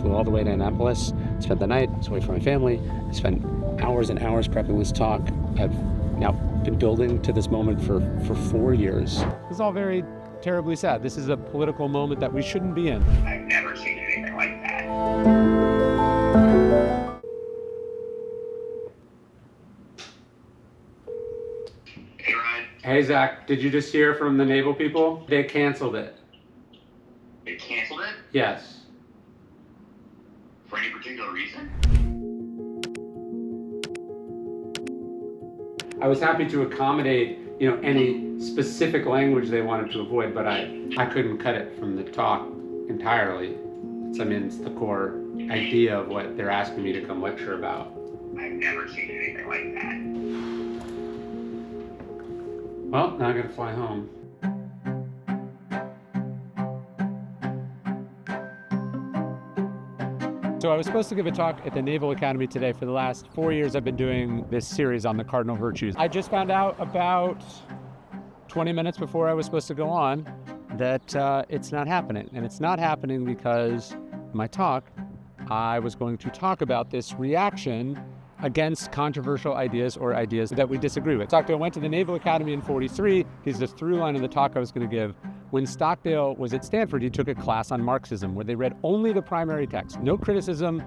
flew all the way to Annapolis, spent the night, was away from my family. I spent hours and hours prepping this talk. I've now been building to this moment for 4 years. It's all very terribly sad. This is a political moment that we shouldn't be in. I've never seen anything like that. Hey, Ryan. Hey, Zach, did you just hear from the Naval people? They canceled it. They canceled it? Yes. For any particular reason? I was happy to accommodate, any specific language they wanted to avoid, but I couldn't cut it from the talk entirely. It's the core idea of what they're asking me to come lecture about. I've never seen anything like that. Well, now I gotta fly home. So I was supposed to give a talk at the Naval Academy today. For the last 4 years, I've been doing this series on the cardinal virtues. I just found out about 20 minutes before I was supposed to go on that it's not happening. And it's not happening because in my talk, I was going to talk about this reaction against controversial ideas or ideas that we disagree with. Stockdale went to the Naval Academy in '43. He's the through line of the talk I was going to give. When Stockdale was at Stanford, he took a class on Marxism where they read only the primary text, no criticism,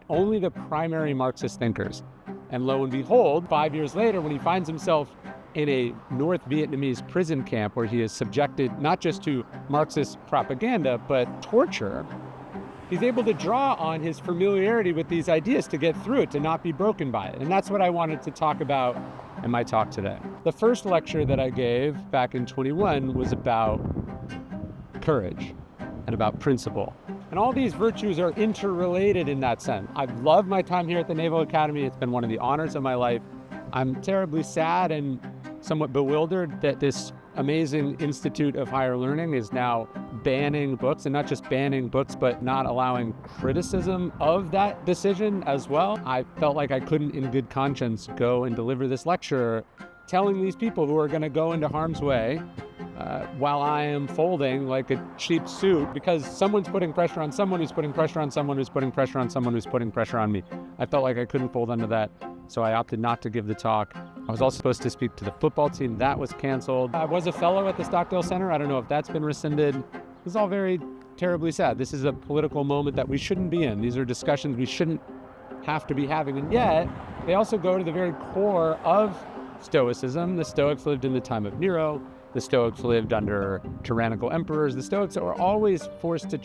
only the primary Marxist thinkers. And lo and behold, 5 years later, when he finds himself in a North Vietnamese prison camp where he is subjected not just to Marxist propaganda, but torture, he's able to draw on his familiarity with these ideas to get through it, to not be broken by it. And that's what I wanted to talk about in my talk today. The first lecture that I gave back in 21 was about courage and about principle. And all these virtues are interrelated in that sense. I've loved my time here at the Naval Academy. It's been one of the honors of my life. I'm terribly sad and somewhat bewildered that this amazing Institute of Higher Learning is now banning books, and not just banning books, but not allowing criticism of that decision as well. I felt like I couldn't in good conscience go and deliver this lecture telling these people who are going to go into harm's way while I am folding like a cheap suit because someone's putting pressure on someone who's putting pressure on someone who's putting pressure on someone who's putting pressure on me. I felt like I couldn't fold under that, so I opted not to give the talk. I was also supposed to speak to the football team. That was canceled. I was a fellow at the Stockdale Center. I don't know if that's been rescinded. It's all very terribly sad. This is a political moment that we shouldn't be in. These are discussions we shouldn't have to be having, and yet they also go to the very core of Stoicism. The Stoics lived in the time of Nero. The Stoics lived under tyrannical emperors. The Stoics were always forced to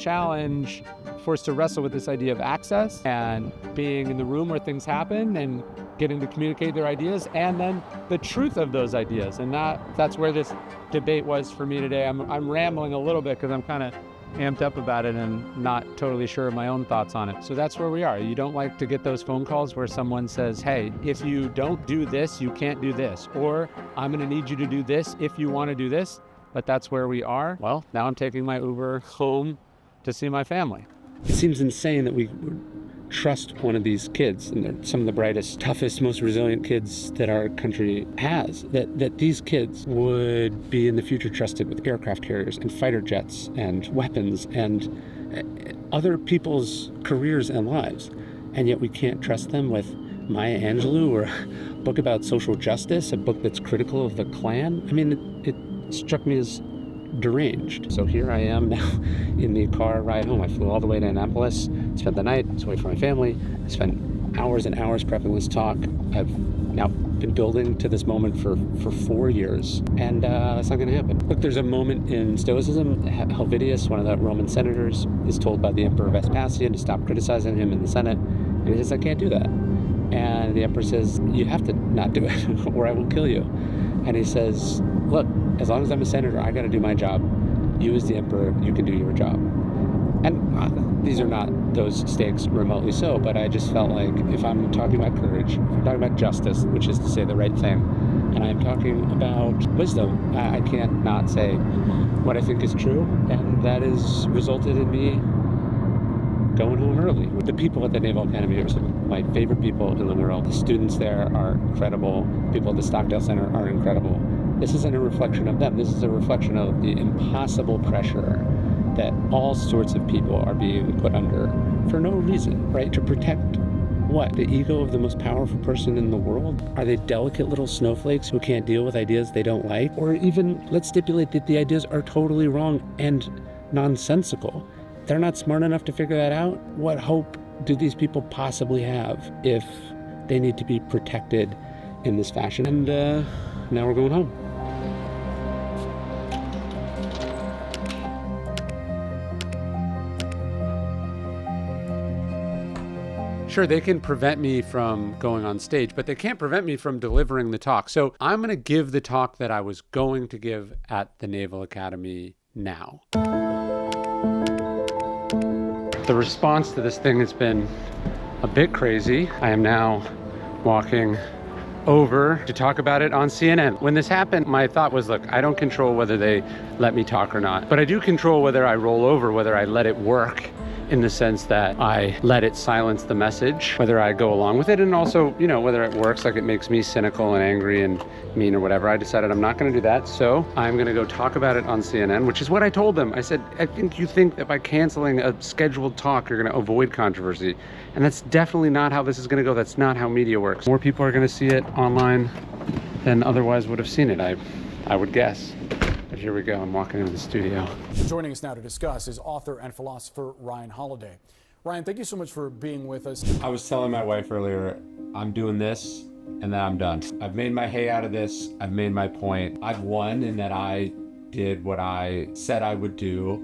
wrestle with this idea of access and being in the room where things happen and getting to communicate their ideas, and then the truth of those ideas. And that's where this debate was for me today. I'm rambling a little bit because I'm kind of amped up about it and not totally sure of my own thoughts on it. So that's where we are. You don't like to get those phone calls where someone says, hey, if you don't do this, you can't do this. Or I'm going to need you to do this if you want to do this. But that's where we are. Well, now I'm taking my Uber home to see my family. It seems insane that we trust one of these kids, and they're some of the brightest, toughest, most resilient kids that our country has, that these kids would be in the future trusted with aircraft carriers and fighter jets and weapons and other people's careers and lives. And yet we can't trust them with Maya Angelou or a book about social justice, a book that's critical of the Klan. I mean, it struck me as deranged. So here I am now in the car ride home. I flew all the way to Annapolis, spent the night, was away from my family. I spent hours and hours prepping this talk. I've now been building to this moment for 4 years, and that's not going to happen. Look, there's a moment in Stoicism. Helvidius, one of the Roman senators, is told by the Emperor Vespasian to stop criticizing him in the Senate, and he says, I can't do that. And the Emperor says, you have to not do it, or I will kill you. And he says, look, as long as I'm a senator, I got to do my job. You as the emperor, you can do your job. And these are not those stakes remotely so, but I just felt like if I'm talking about courage, if I'm talking about justice, which is to say the right thing, and I'm talking about wisdom, I can't not say what I think is true, and that has resulted in me going home early. The people at the Naval Academy are some of my favorite people in the world. The students there are incredible. People at the Stockdale Center are incredible. This isn't a reflection of them. This is a reflection of the impossible pressure that all sorts of people are being put under for no reason, right? To protect what? The ego of the most powerful person in the world? Are they delicate little snowflakes who can't deal with ideas they don't like? Or even let's stipulate that the ideas are totally wrong and nonsensical. They're not smart enough to figure that out. What hope do these people possibly have if they need to be protected in this fashion? And now we're going home. Sure, they can prevent me from going on stage, but they can't prevent me from delivering the talk. So I'm going to give the talk that I was going to give at the Naval Academy now. The response to this thing has been a bit crazy. I am now walking over to talk about it on CNN. When this happened, my thought was, look, I don't control whether they let me talk or not, but I do control whether I roll over, whether I let it work, in the sense that I let it silence the message, whether I go along with it, and also, you know, whether it works, like it makes me cynical and angry and mean or whatever. I decided I'm not gonna do that, so I'm gonna go talk about it on CNN, which is what I told them. I said, I think you think that by canceling a scheduled talk, you're gonna avoid controversy. And that's definitely not how this is gonna go. That's not how media works. More people are gonna see it online than otherwise would have seen it, I would guess. But here we go, I'm walking into the studio. Joining us now to discuss is author and philosopher Ryan Holiday. Ryan, thank you so much for being with us. I was telling my wife earlier, I'm doing this and then I'm done. I've made my hay out of this. I've made my point. I've won in that I did what I said I would do,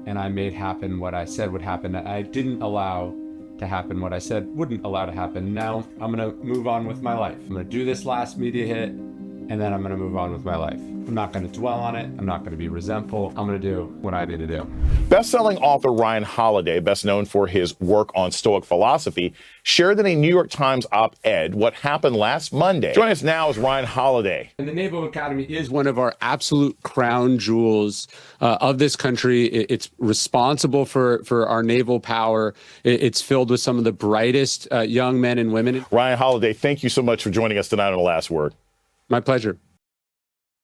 and I made happen what I said would happen. I didn't allow to happen what I said wouldn't allow to happen. Now I'm gonna move on with my life. I'm gonna do this last media hit, and then I'm gonna move on with my life. I'm not gonna dwell on it. I'm not gonna be resentful. I'm gonna do what I need to do. Best-selling author Ryan Holiday, best known for his work on Stoic philosophy, shared in a New York Times op-ed what happened last Monday. Joining us now is Ryan Holiday. And the Naval Academy is one of our absolute crown jewels of this country. It's responsible for our naval power. It's filled with some of the brightest young men and women. Ryan Holiday, thank you so much for joining us tonight on The Last Word. My pleasure.